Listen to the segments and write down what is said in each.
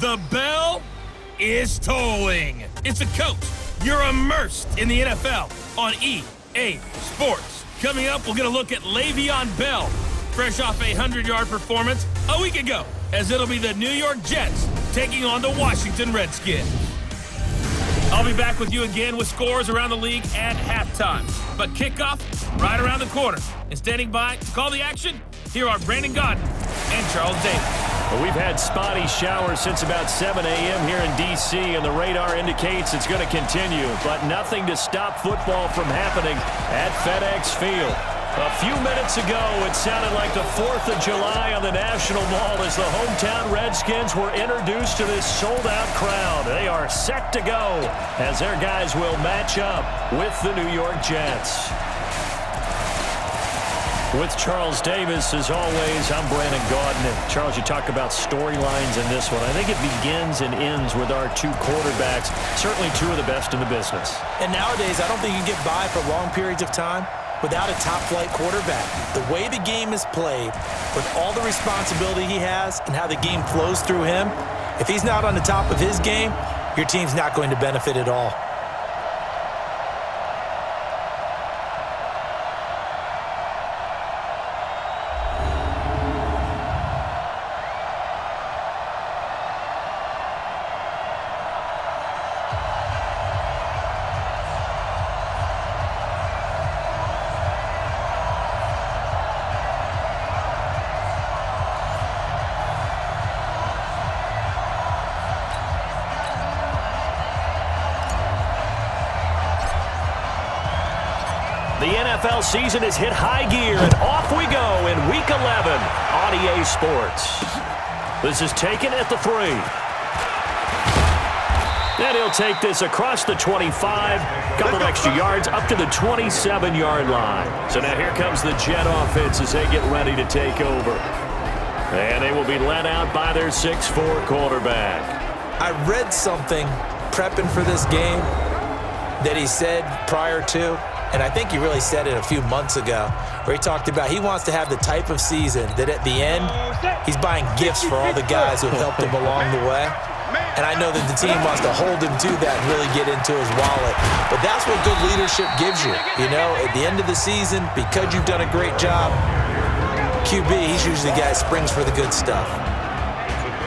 The bell is tolling. It's a coach. You're immersed in the NFL on EA Sports. Coming up, we'll get a look at Le'Veon Bell, fresh off a 100-yard performance a week ago, as it'll be the New York Jets taking on the Washington Redskins. I'll be back with you again with scores around the league at halftime. But kickoff right around the corner. And standing by to call the action, here are Brandon Godden and Charles Davis. Well, we've had spotty showers since about 7 a.m. here in D.C., and the radar indicates it's going to continue, but nothing to stop football from happening at FedEx Field. A few minutes ago, it sounded like the 4th of July on the National Mall as the hometown Redskins were introduced to this sold-out crowd. They are set to go as their guys will match up with the New York Jets. With Charles Davis, as always, I'm Brandon Godden. And Charles, you talk about storylines in this one. I think it begins and ends with our two quarterbacks, certainly two of the best in the business. And nowadays, I don't think you can get by for long periods of time without a top-flight quarterback. The way the game is played, with all the responsibility he has and how the game flows through him, if he's not on the top of his game, your team's not going to benefit at all. The NFL season has hit high gear, and off we go in Week 11 on EA Sports. This is taken at the 3. And he'll take this across the 25, couple of extra yards, up to the 27-yard line. So now here comes the Jet offense as they get ready to take over. And they will be led out by their 6'4 quarterback. I read something prepping for this game that he said prior to, and I think he really said it a few months ago, where he talked about he wants to have the type of season that at the end, he's buying gifts for all the guys who have helped him along the way. And I know that the team wants to hold him to that and really get into his wallet. But that's what good leadership gives you. You know, at the end of the season, because you've done a great job, QB, he's usually the guy that springs for the good stuff.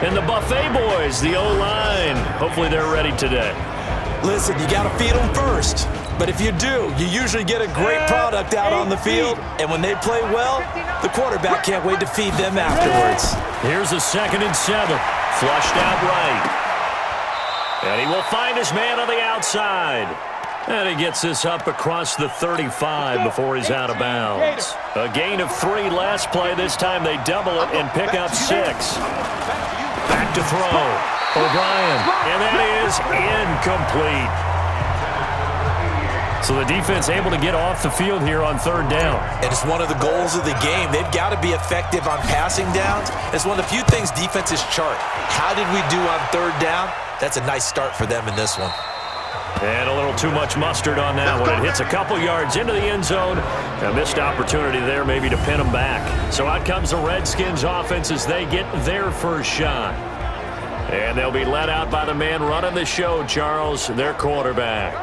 And the Buffet boys, the O-line, hopefully they're ready today. Listen, you got to feed them first. But if you do, you usually get a great product out on the field. And when they play well, the quarterback can't wait to feed them afterwards. Here's a 2nd and 7. Flushed out right. And he will find his man on the outside. And he gets this up across the 35 before he's out of bounds. A gain of 3 last play. This time they double it and pick up 6. Back to throw. OBrein. And that is incomplete. So the defense able to get off the field here on 3rd down. And it's one of the goals of the game. They've got to be effective on passing downs. It's one of the few things defenses chart. How did we do on 3rd down? That's a nice start for them in this one. And a little too much mustard on that one. It hits a couple yards into the end zone. A missed opportunity there maybe to pin them back. So out comes the Redskins offense as they get their first shot. And they'll be led out by the man running the show, Charles, their quarterback.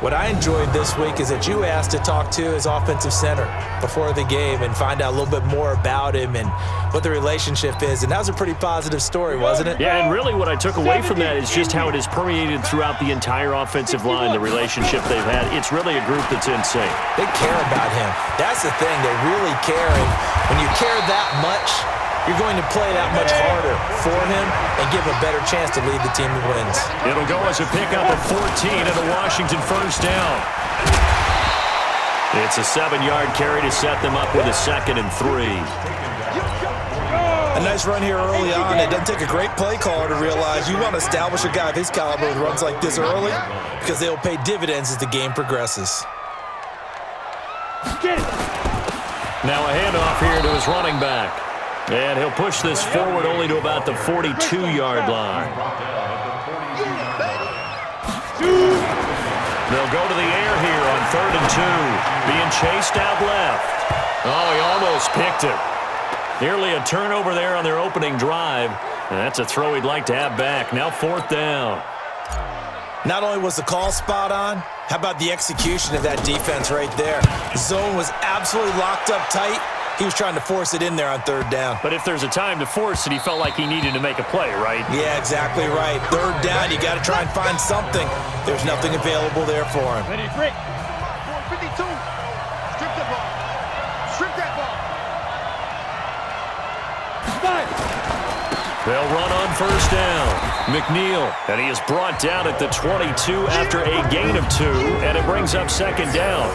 What I enjoyed this week is that you asked to talk to his offensive center before the game and find out a little bit more about him and what the relationship is. And that was a pretty positive story, wasn't it? Yeah, and really what I took away from that is just how it has permeated throughout the entire offensive line, the relationship they've had. It's really a group that's in sync. They care about him. That's the thing. They really care. And when you care that much, you're going to play that much harder for him and give him a better chance to lead the team to wins. It'll go as a pickup of 14 and a Washington first down. It's a 7-yard carry to set them up with a 2nd and 3. A nice run here early on. It doesn't take a great play caller to realize you want to establish a guy of his caliber with runs like this early because they'll pay dividends as the game progresses. Now a handoff here to his running back. And he'll push this forward only to about the 42-yard line. They'll go to the air here on 3rd and 2. Being chased out left. Oh, he almost picked it. Nearly a turnover there on their opening drive. And that's a throw he'd like to have back. Now 4th down. Not only was the call spot on, how about the execution of that defense right there? The zone was absolutely locked up tight. He was trying to force it in there on 3rd down. But if there's a time to force it, he felt like he needed to make a play, right? Yeah, exactly right. 3rd down, you got to try and find something. There's nothing available there for him. Ready, break. 52. Strip that ball. Strip that ball. They'll run on 1st down. McNeil, and he is brought down at the 22 after a gain of 2, and it brings up 2nd down.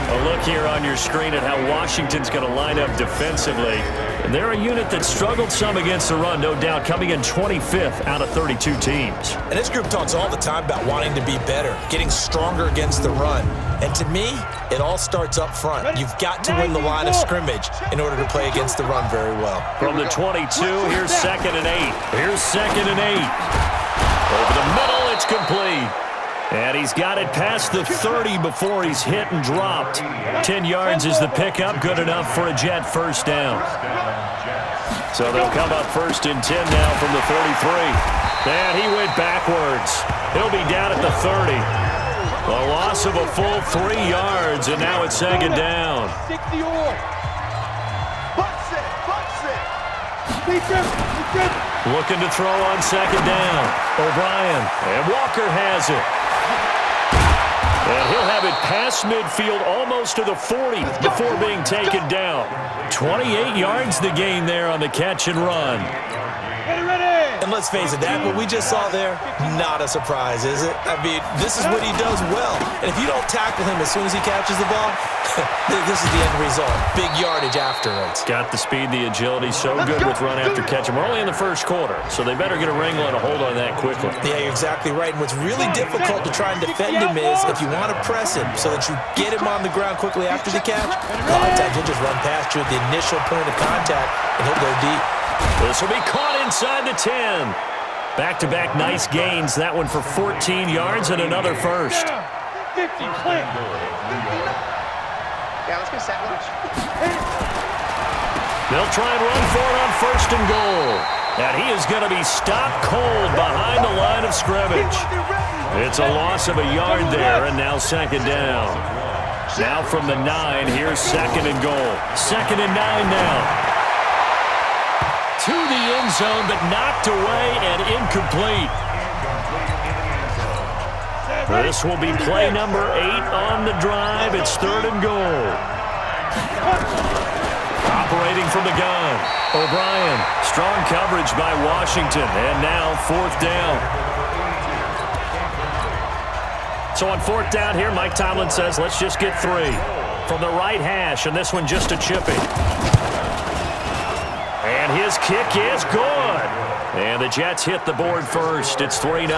A look here on your screen at how Washington's going to line up defensively. And they're a unit that struggled some against the run, no doubt, coming in 25th out of 32 teams. And this group talks all the time about wanting to be better, getting stronger against the run. And to me, it all starts up front. You've got to win the line of scrimmage in order to play against the run very well. From the 22, here's 2nd and 8. Here's 2nd and 8. Over the middle, it's complete. And he's got it past the 30 before he's hit and dropped. 10 yards is the pickup, good enough for a Jet 1st down. So they'll come up 1st and 10 now from the 33. And he went backwards. He'll be down at the 30. A loss of a full 3 yards, and now it's 2nd down. Looking to throw on 2nd down. OBrein, and Walker has it. And he'll have it past midfield, almost to the 40 before being taken down. 28 yards the gain there on the catch and run. And let's face it, that what we just saw there, not a surprise, is it? I mean, this is what he does well. And if you don't tackle him as soon as he catches the ball, this is the end result. Big yardage afterwards. Got the speed, the agility, so good with run after catch. And we're only in the 1st quarter, so they better get a wrangle and a hold on that quickly. Yeah, you're exactly right. And what's really difficult to try and defend him is if you want to press him so that you get him on the ground quickly after the catch, a lot of times he'll just run past you at the initial point of contact, and he'll go deep. This will be caught inside the 10. Back-to-back nice gains. That one for 14 yards and another 1st. 50, yeah, let's go sandwich. They'll try and run for it on 1st and goal. And he is going to be stopped cold behind the line of scrimmage. It's a loss of a yard there, and now 2nd down. Now from the 9, here's 2nd and goal. 2nd and 9 now. To the end zone, but knocked away and incomplete. This will be play number 8 on the drive. It's 3rd and goal. Operating from the gun. OBrein, strong coverage by Washington, and now 4th down. So on 4th down here, Mike Tomlin says, let's just get 3. From the right hash, and this one just a chipping. And his kick is good. And the Jets hit the board first. It's 3-0.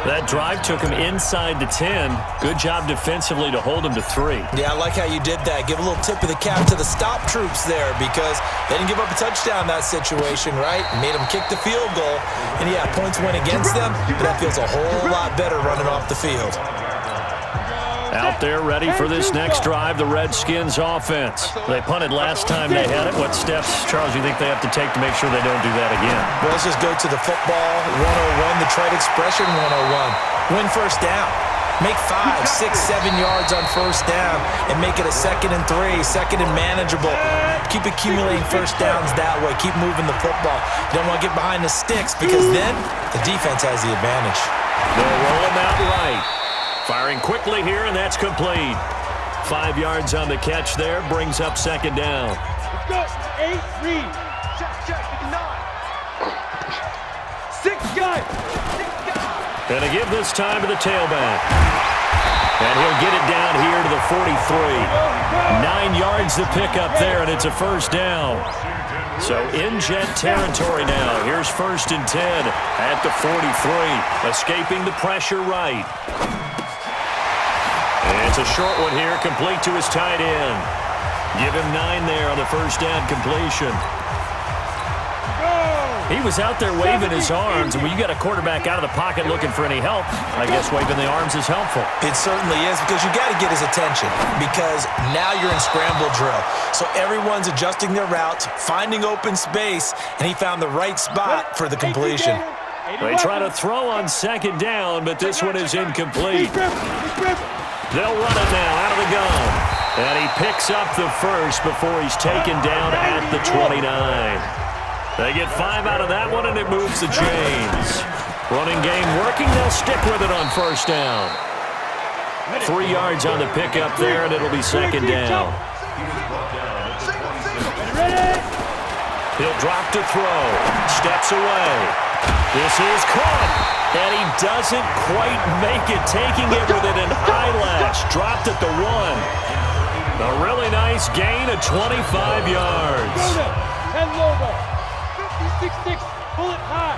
That drive took him inside the 10. Good job defensively to hold him to 3. Yeah, I like how you did that. Give a little tip of the cap to the stop troops there because they didn't give up a touchdown in that situation, right? Made them kick the field goal. And, yeah, points went against them, but that feels a whole lot better running off the field. Out there ready for this next drive, the Redskins offense. They punted last time they had it. What steps, Charles, do you think they have to take to make sure they don't do that again? Well, let's just go to the football 101, the trade expression 101. Win 1st down. Make 5, 6, 7 yards on 1st down and make it a 2nd and 3, 2nd and manageable. Keep accumulating 1st downs that way. Keep moving the football. You don't want to get behind the sticks because then the defense has the advantage. They'll roll them out right. Firing quickly here, and that's complete. 5 yards on the catch there, brings up 2nd down. Let's go. 8, read. Check, 9. 6 guys. Gonna give this time to the tailback. And he'll get it down here to the 43. 9 yards to pick up there, and it's a 1st down. So in Jet territory now. Here's 1st and 10 at the 43. Escaping the pressure right. And it's a short one here, complete to his tight end. Give him 9 there on the 1st down completion. Go! He was out there waving his arms, and when you got a quarterback out of the pocket looking for any help, I guess waving the arms is helpful. It certainly is, because you got to get his attention, because now you're in scramble drill. So everyone's adjusting their routes, finding open space, and he found the right spot for the completion. They try to throw on second down, but this one is incomplete. They'll run it now out of the gun. And he picks up the first before he's taken down at the 29. They get 5 out of that one, and it moves the chains. Running game working. They'll stick with it on first down. 3 yards on the pickup there, and it'll be second down. He'll drop to throw. Steps away. This is caught. And he doesn't quite make it, taking it within an eyelash. Dropped at the 1. A really nice gain of 25 yards. And logo. 56, pull it high.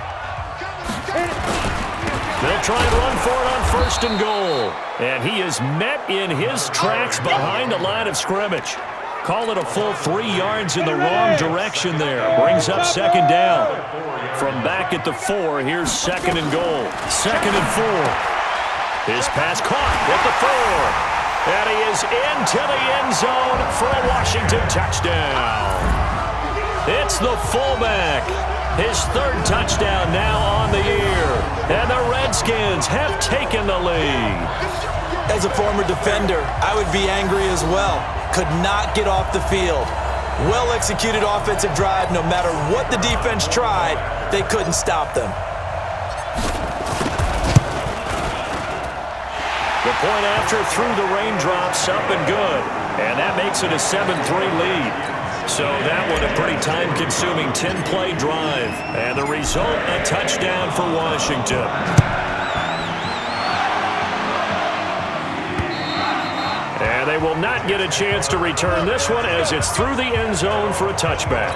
They'll try and run for it on first and goal. And he is met in his tracks behind the line of scrimmage. Call it a full 3 yards in the wrong direction there. Brings up second down. From back at the 4, here's second and goal. Second and 4. His pass caught at the 4. And he is into the end zone for a Washington touchdown. It's the fullback. His 3rd touchdown now on the year. And the Redskins have taken the lead. As a former defender, I would be angry as well. Could not get off the field. Well-executed offensive drive. No matter what the defense tried, they couldn't stop them. The point after through the raindrops, up and good. And that makes it a 7-3 lead. So that one a pretty time-consuming 10-play drive. And the result, a touchdown for Washington. And they will not get a chance to return this one as it's through the end zone for a touchback.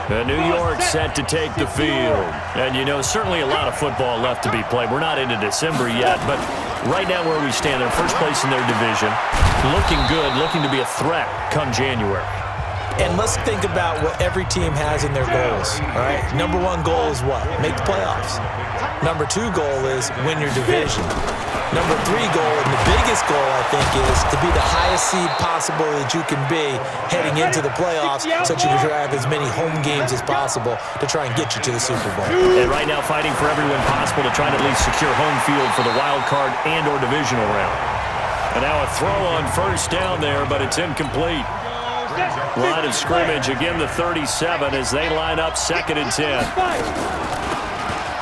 And New York set to take the field. And, you know, certainly a lot of football left to be played. We're not into December yet, but right now where we stand, they're first place in their division. Looking good, looking to be a threat come January. And let's think about what every team has in their goals, all right? Number 1 goal is what? Make the playoffs. Number 2 goal is win your division. Number 3 goal, and the biggest goal, I think, is to be the highest seed possible that you can be heading into the playoffs, so that you can have as many home games as possible to try and get you to the Super Bowl. And right now fighting for everyone possible to try and at least secure home field for the wild card and or divisional round. And now a throw on first down there, but it's incomplete. Line of scrimmage, again the 37 as they line up 2nd and 10.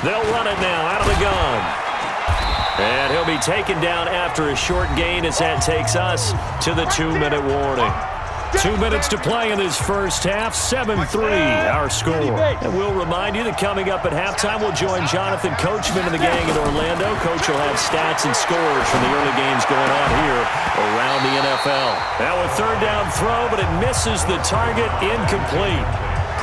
They'll run it now out of the gun. And he'll be taken down after a short gain as that takes us to the 2-minute warning. 2 minutes to play in this first half, 7-3 our score. And we'll remind you that coming up at halftime, we'll join Jonathan Coachman and the gang in Orlando. Coach will have stats and scores from the early games going on here around the NFL. Now a 3rd down throw, but it misses the target, incomplete.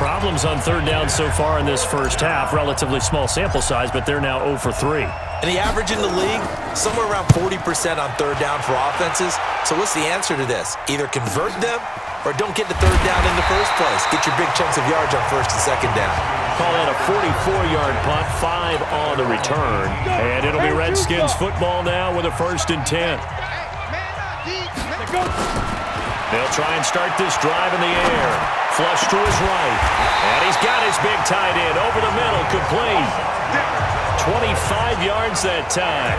Problems on 3rd down so far in this first half. Relatively small sample size, but they're now 0 for 3. And the average in the league, somewhere around 40% on 3rd down for offenses. So what's the answer to this? Either convert them or don't get the 3rd down in the first place. Get your big chunks of yards on 1st and 2nd down. Call that a 44-yard punt, 5 on the return. And it'll be Redskins football now with a 1st and 10. They'll try and start this drive in the air. Flush to his right. And he's got his big tight end over the middle, complete. 25 yards that time.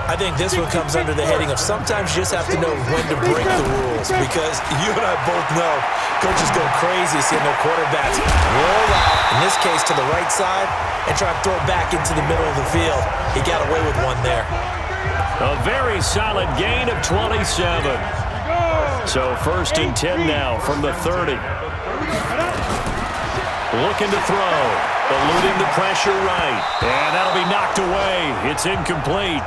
I think this one comes under the heading of sometimes you just have to know when to break the rules, because you and I both know coaches go crazy seeing their quarterbacks roll out, in this case to the right side, and try to throw it back into the middle of the field. He got away with one there. A very solid gain of 27. So 1st and 10 now from the 30. Looking to throw. Eluding the pressure right. And that'll be knocked away. It's incomplete.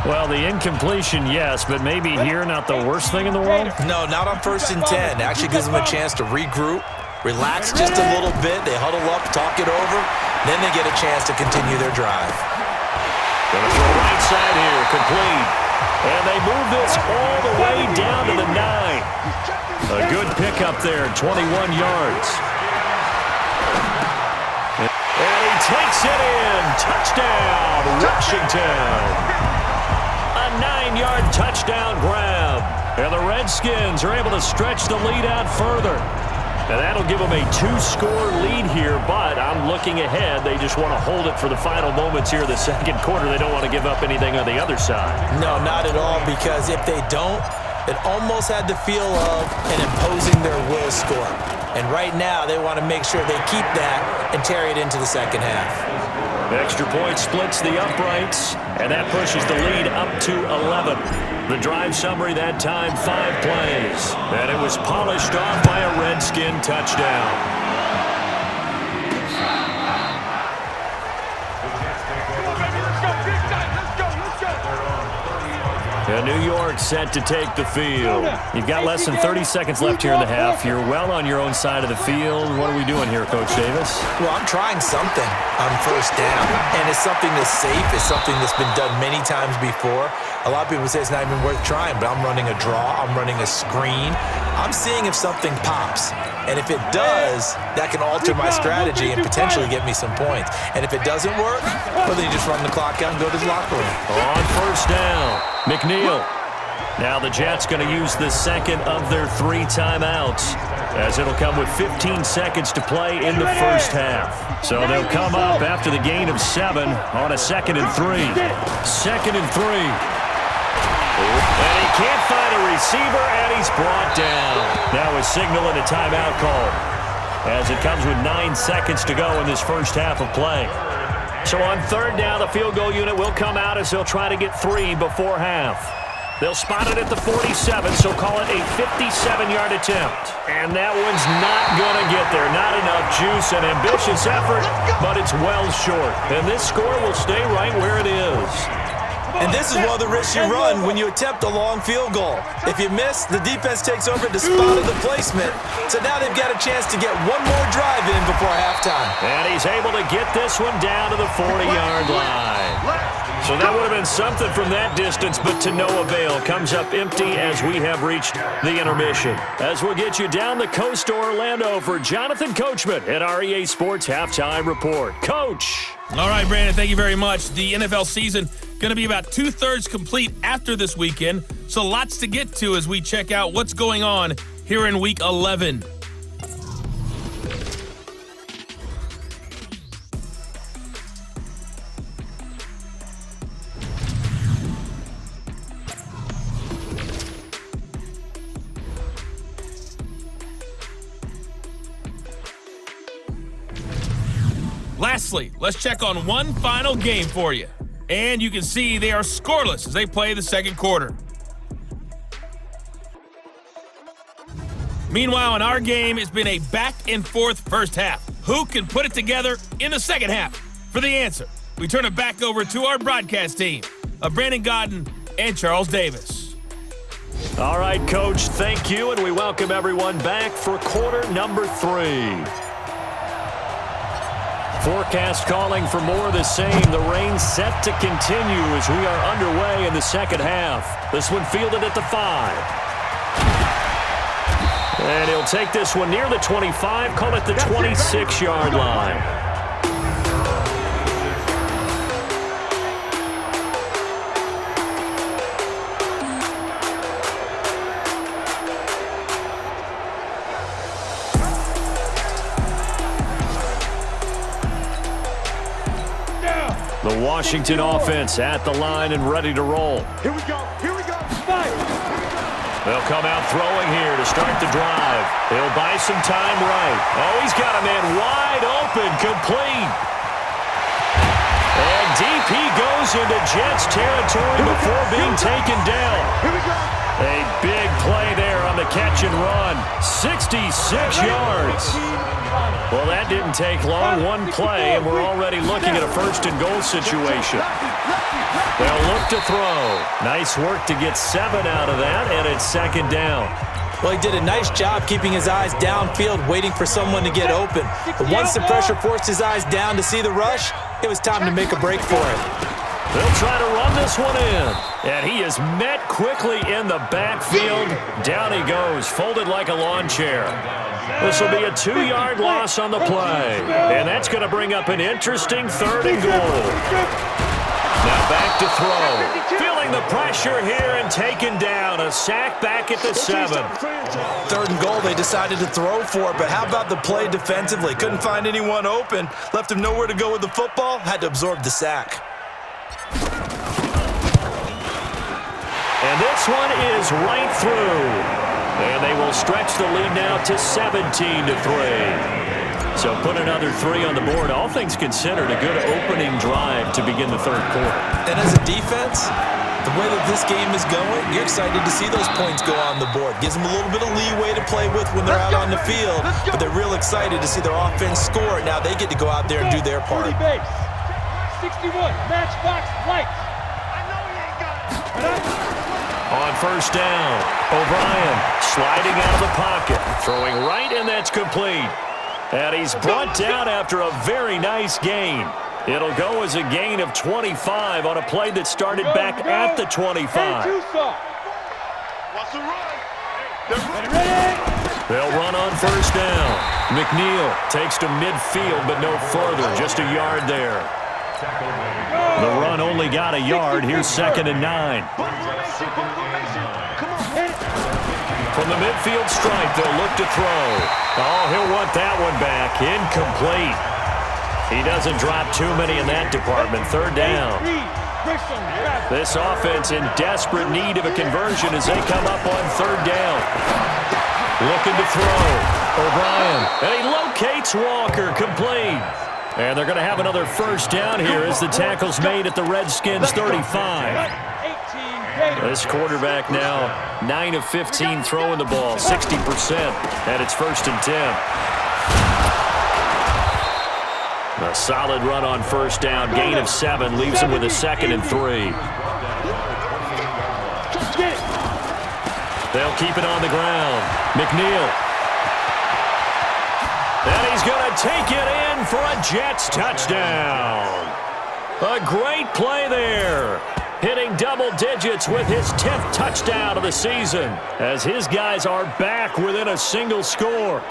Well, the incompletion, yes, but maybe here not the worst thing in the world? No, not on 1st and 10. Actually gives them a chance to regroup, relax just a little bit. They huddle up, talk it over. Then they get a chance to continue their drive. Going to throw right side here, complete. And they move this all the way down to the 9. A good pickup there, 21 yards. And he takes it in. Touchdown, Washington. A 9-yard touchdown grab. And the Redskins are able to stretch the lead out further. And that'll give them a 2-score lead here, but I'm looking ahead. They just want to hold it for the final moments here of the second quarter. They don't want to give up anything on the other side. No, not at all, because if they don't, it almost had the feel of an imposing their will score. And right now, they want to make sure they keep that and carry it into the second half. Extra point splits the uprights, and that pushes the lead up to 11. The drive summary that time, 5 plays. And it was polished off by a Redskin touchdown. And New York set to take the field. You've got less than 30 seconds left here in the half. You're well on your own side of the field. What are we doing here, Coach Davis? Well, I'm trying something on first down, and it's something that's safe. It's something that's been done many times before. A lot of people say it's not even worth trying, but I'm running a draw. I'm running a screen. I'm seeing if something pops. And if it does, that can alter my strategy and potentially get me some points. And if it doesn't work, well, then you just run the clock out and go to the locker room. On first down, McNeil. Now the Jets going to use the second of their 3 timeouts, as it'll come with 15 seconds to play in the first half. So they'll come up after the gain of 7 on a 2nd and 3. 2nd and 3. And he can't find a receiver, and he's brought down. Now a signal and a timeout call, as it comes with 9 seconds to go in this first half of play. So on third down, the field goal unit will come out as they'll try to get 3 before half. They'll spot it at the 47, so call it a 57-yard attempt. And that one's not going to get there. Not enough juice, an ambitious effort, but it's well short. And this score will stay right where it is. And this is one of the risks you run when you attempt a long field goal. If you miss, the defense takes over at the spot of the placement. So now they've got a chance to get one more drive in before halftime. And he's able to get this one down to the 40-yard line. So that would have been something from that distance, but to no avail. Comes up empty as we have reached the intermission. As we'll get you down the coast to Orlando for Jonathan Coachman at REA Sports Halftime Report. Coach! All right, Brandon, thank you very much. The NFL season going to be about 2/3 complete after this weekend, so lots to get to as we check out what's going on here in Week 11. Lastly, let's check on one final game for you. And you can see they are scoreless as they play the second quarter. Meanwhile, in our game, it's been a back-and-forth first half. Who can put it together in the second half? For the answer, we turn it back over to our broadcast team of Brandon Godden and Charles Davis. All right, Coach, thank you, and we welcome everyone back for quarter number 3. Forecast calling for more of the same. The rain set to continue as we are underway in the second half. This one fielded at the 5. And he'll take this one near the 25, call it the 26-yard line. The Washington offense at the line and ready to roll. Here we go, fight! They'll come out throwing here to start the drive. He'll buy some time right. Oh, he's got a man wide open, complete. And deep he goes into Jets territory before being taken down. Here we go! A big play there on the catch and run. 66 yards. Well, that didn't take long. One play, and we're already looking at a first-and-goal situation. They'll look to throw. Nice work to get 7 out of that, and it's second down. Well, he did a nice job keeping his eyes downfield, waiting for someone to get open. But once the pressure forced his eyes down to see the rush, it was time to make a break for it. They'll try to run this one in. And he is met quickly in the backfield. Down he goes, folded like a lawn chair. This will be a 2-yard loss on the play. And that's going to bring up an interesting 3rd and goal. Now back to throw. Feeling the pressure here and taken down. A sack back at the 7. 3rd and goal, they decided to throw for it, but how about the play defensively? Couldn't find anyone open. Left him nowhere to go with the football. Had to absorb the sack. And this one is right through. And they will stretch the lead now to 17-3. So put another 3 on the board. All things considered, a good opening drive to begin the 3rd quarter. And as a defense, the way that this game is going, you're excited to see those points go on the board. Gives them a little bit of leeway to play with when they're out on the field, but they're real excited to see their offense score. Now they get to go out there and do their part. 61, matchbox lights. I know he ain't got it. On 1st down, OBrein sliding out of the pocket, throwing right, and that's complete. And he's brought down after a very nice gain. It'll go as a gain of 25 on a play that started back at the 25. They'll run on 1st down. McNeil takes to midfield, but no further, just a yard there. The run only got a yard. Here's 2nd and 9. From the midfield stripe, they'll look to throw. Oh, he'll want that one back. Incomplete. He doesn't drop too many in that department. 3rd down. This offense in desperate need of a conversion as they come up on 3rd down. Looking to throw. OBrein. And he locates Walker. Complete. And they're going to have another 1st down here as the tackle's made at the Redskins 35. This quarterback now 9 of 15 throwing the ball, 60%, and it's 1st and 10. A solid run on 1st down, gain of 7, leaves him with a 2nd and 3. They'll keep it on the ground. McNeil. And he's going to take it in for a Jets touchdown. A great play there. Hitting double digits with his 10th touchdown of the season as his guys are back within a single score.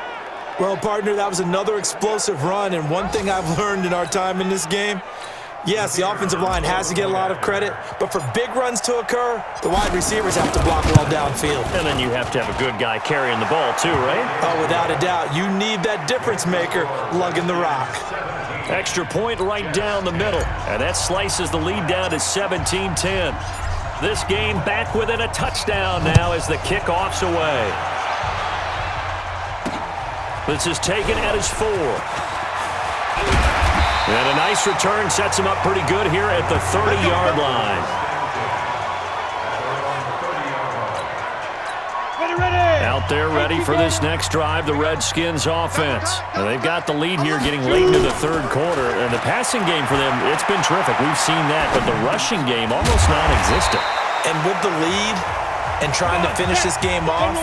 Well, partner, that was another explosive run, and one thing I've learned in our time in this game, yes, the offensive line has to get a lot of credit, but for big runs to occur, the wide receivers have to block well downfield. And then you have to have a good guy carrying the ball too, right? Oh, without a doubt. You need that difference maker lugging the rock. Extra point right down the middle, and that slices the lead down to 17-10. This game back within a touchdown now as the kickoff's away. This is taken at his 4. And a nice return sets him up pretty good here at the 30-yard line. Out there ready for this next drive, the Redskins offense. And they've got the lead here getting late into the 3rd quarter. And the passing game for them, it's been terrific. We've seen that. But the rushing game, almost non-existent. And with the lead and trying to finish this game off,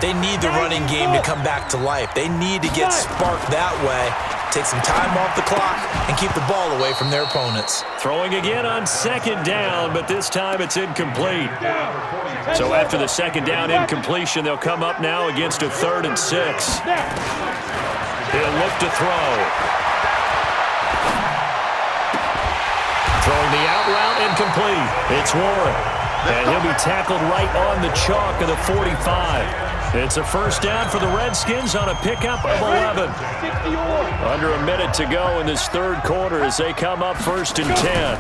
they need the running game to come back to life. They need to get sparked that way, take some time off the clock, and keep the ball away from their opponents. Throwing again on 2nd down, but this time it's incomplete. So after the 2nd down incompletion, they'll come up now against a 3rd and 6. He'll look to throw. Throwing the out route incomplete. It's Warren. And he'll be tackled right on the chalk of the 45. It's a 1st down for the Redskins on a pickup of 11. Under a minute to go in this 3rd quarter as they come up 1st and 10.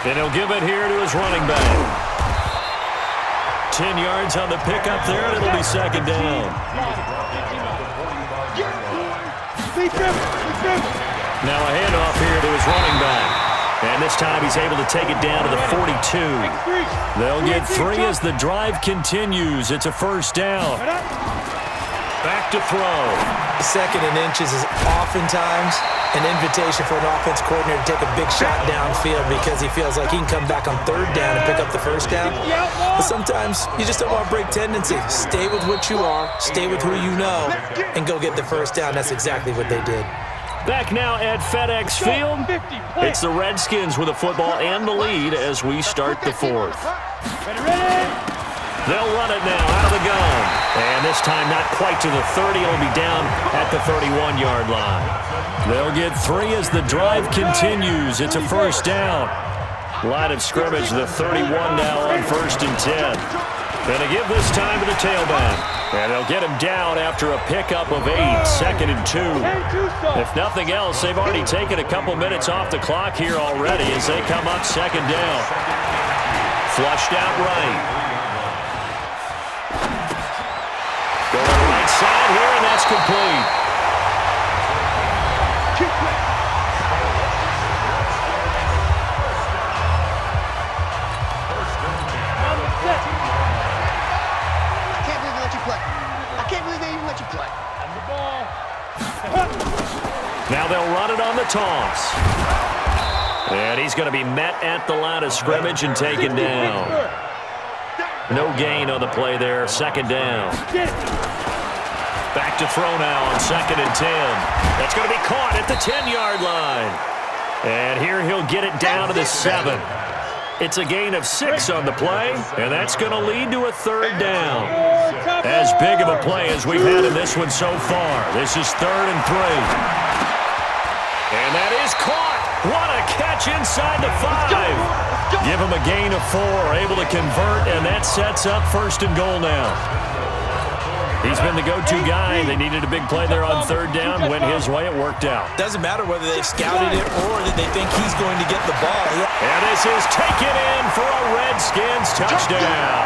And he'll give it here to his running back. 10 yards on the pickup there, and it'll be 2nd down. Now a handoff here to his running back. And this time he's able to take it down to the 42. They'll get 3 as the drive continues. It's a 1st down. Back to throw. 2nd and inches is oftentimes an invitation for an offense coordinator to take a big shot downfield because he feels like he can come back on 3rd down and pick up the 1st down. But sometimes you just don't want to break tendency. Stay with what you are, stay with who you know, and go get the 1st down. That's exactly what they did. Back now at FedEx Field, it's the Redskins with the football and the lead as we start the fourth. They'll run it now out of the gun. And this time not quite to the 30. It'll be down at the 31-yard line. They'll get 3 as the drive continues. It's a first down. Line of scrimmage, the 31 now on 1st and 10. Going to give this time to the tailback. And they'll get him down after a pickup of 8, 2nd and 2. If nothing else, they've already taken a couple minutes off the clock here already as they come up 2nd down. Flushed out right. Going to the right side here, and that's complete. Now they'll run it on the toss. And he's going to be met at the line of scrimmage and taken down. No gain on the play there, 2nd down. Back to throw now on 2nd and 10. That's going to be caught at the 10-yard line. And here he'll get it down to the 7. It's a gain of 6 on the play, and that's going to lead to a 3rd down. As big of a play as we've had in this one so far. This is 3rd and 3. And that is caught. What a catch inside the 5. Give him a gain of 4, able to convert, and that sets up 1st and goal now. He's been the go-to guy. They needed a big play there on 3rd down. Went his way. It worked out. Doesn't matter whether they've scouted it or that they think he's going to get the ball. And this is taken in for a Redskins touchdown.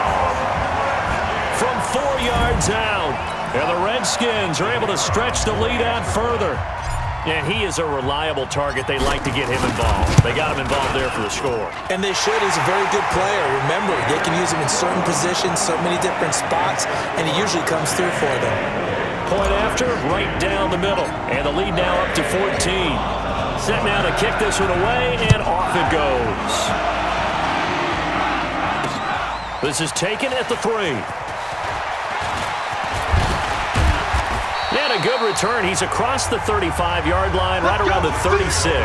From 4 yards out. And the Redskins are able to stretch the lead out further. And he is a reliable target. They like to get him involved. They got him involved there for the score. And they should. He's a very good player. Remember, they can use him in certain positions, so many different spots, and he usually comes through for them. Point after, right down the middle. And the lead now up to 14. Set now to kick this one away, and off it goes. This is taken at the 3. And a good return. He's across the 35-yard line, right around the 36.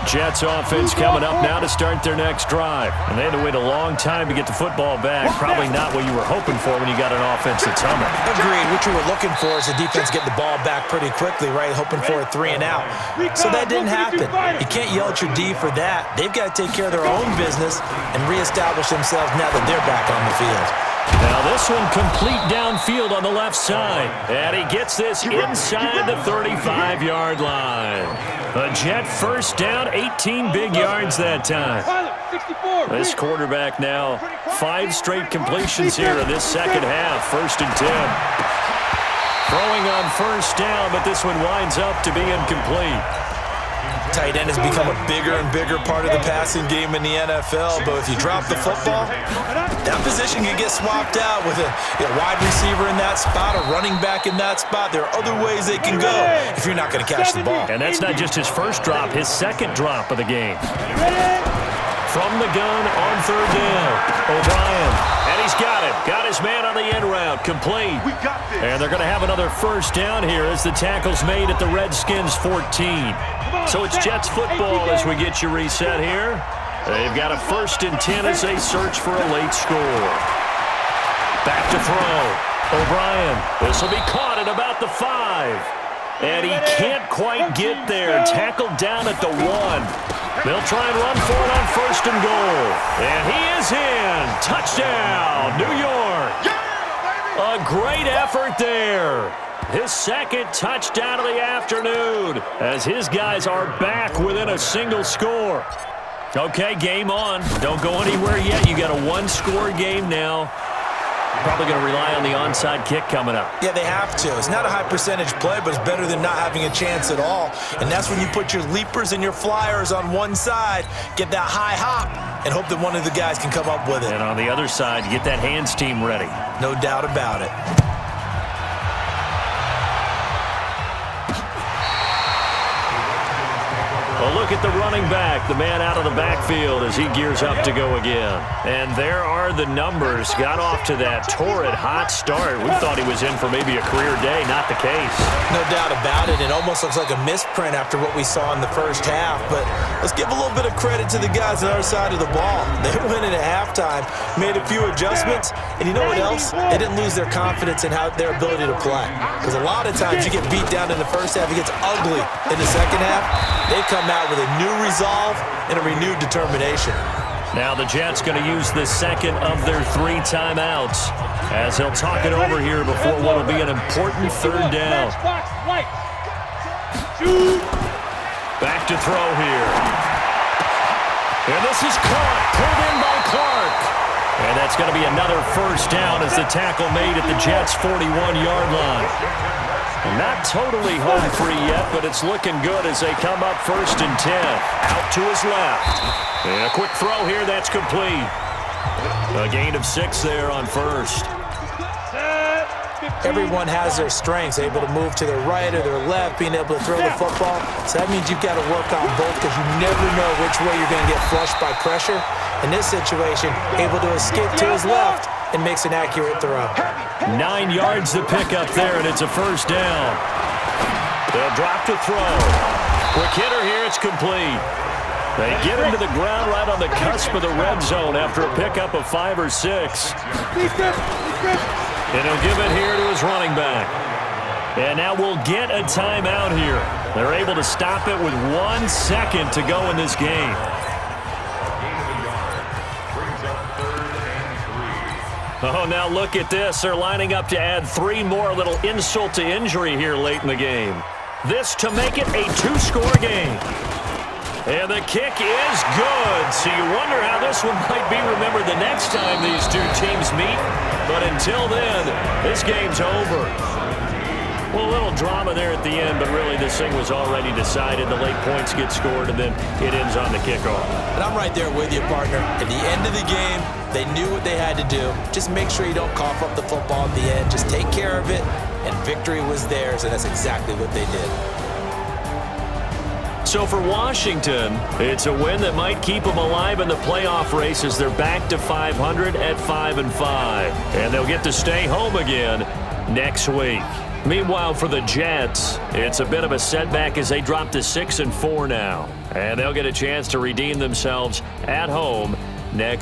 Jets offense coming up now to start their next drive. And they had to wait a long time to get the football back. Probably not what you were hoping for when you got an offense that's humming. Agreed. What you were looking for is the defense get the ball back pretty quickly, right? Hoping for a 3 and out. So that didn't happen. You can't yell at your D for that. They've got to take care of their own business and reestablish themselves now that they're back on the field. Now this one complete downfield on the left side. And he gets this inside the 35-yard line. A Jet first down, 18 big yards that time. This quarterback now, 5 straight completions here in this second half. 1st and 10. Throwing on 1st down, but this one winds up to be incomplete. Tight end has become a bigger and bigger part of the passing game in the NFL, but if you drop the football, that position can get swapped out with a wide receiver in that spot, a running back in that spot. There are other ways they can go if you're not going to catch the ball. And that's not just his first drop, his second drop of the game. From the gun on 3rd down, OBrein. And he's got it. Got his man on the end route, complete. And they're going to have another 1st down here as the tackle's made at the Redskins 14. So it's Jets football as we get you reset here. They've got a 1st and 10 as they search for a late score. Back to throw. OBrein. This will be caught at about the 5. And he can't quite get there. Tackled down at the 1. They'll try and run for it on 1st and goal. And he is in. Touchdown, New York. A great effort there. His 2nd touchdown of the afternoon as his guys are back within a single score. Okay, game on. Don't go anywhere yet. You got a 1-score game now. Probably going to rely on the onside kick coming up. Yeah, they have to. It's not a high percentage play, but it's better than not having a chance at all. And that's when you put your leapers and your flyers on one side, get that high hop, and hope that one of the guys can come up with it. And on the other side, get that hands team ready. No doubt about it. Well, look at the running back, the man out of the backfield as he gears up to go again. And there are the numbers. Got off to that torrid hot start. We thought he was in for maybe a career day. Not the case. No doubt about it. It almost looks like a misprint after what we saw in the first half. But let's give a little bit of credit to the guys on the other side of the ball. They went in at halftime, made a few adjustments, and you know what else? They didn't lose their confidence in their ability to play. Because a lot of times you get beat down in the first half, it gets ugly in the second half. They come out with a new resolve and a renewed determination. Now the Jets going to use the second of their 3 timeouts as they'll talk it over here before what will be an important third down. Back to throw here. And this is caught, pulled in by Clark. And that's going to be another first down as the tackle made at the Jets' 41-yard line. Not totally home free yet, but it's looking good as they come up 1st and 10. Out to his left. And a quick throw here, that's complete. A gain of 6 there on first. Everyone has their strengths, able to move to their right or their left, being able to throw the football. So that means you've got to work on both because you never know which way you're going to get flushed by pressure. In this situation, able to escape to his left and makes an accurate throw. 9 yards to pick up there, and it's a first down. They'll drop to throw. Quick hitter here, it's complete. They get him to the ground right on the cusp of the red zone after a pickup of 5 or 6. And he'll give it here to his running back. And now we'll get a timeout here. They're able to stop it with 1 second to go in this game. Oh, now look at this. They're lining up to add 3 more, a little insult to injury here late in the game. This to make it a 2-score game. And the kick is good. So you wonder how this one might be remembered the next time these 2 teams meet. But until then, this game's over. Well, a little drama there at the end, but really this thing was already decided. The late points get scored, and then it ends on the kickoff. And I'm right there with you, partner. At the end of the game, they knew what they had to do. Just make sure you don't cough up the football at the end. Just take care of it, and victory was theirs, and that's exactly what they did. So for Washington, it's a win that might keep them alive in the playoff race as they're back to 500 at 5-5. And they'll get to stay home again next week. Meanwhile, for the Jets, it's a bit of a setback as they drop to 6-4 now. And they'll get a chance to redeem themselves at home next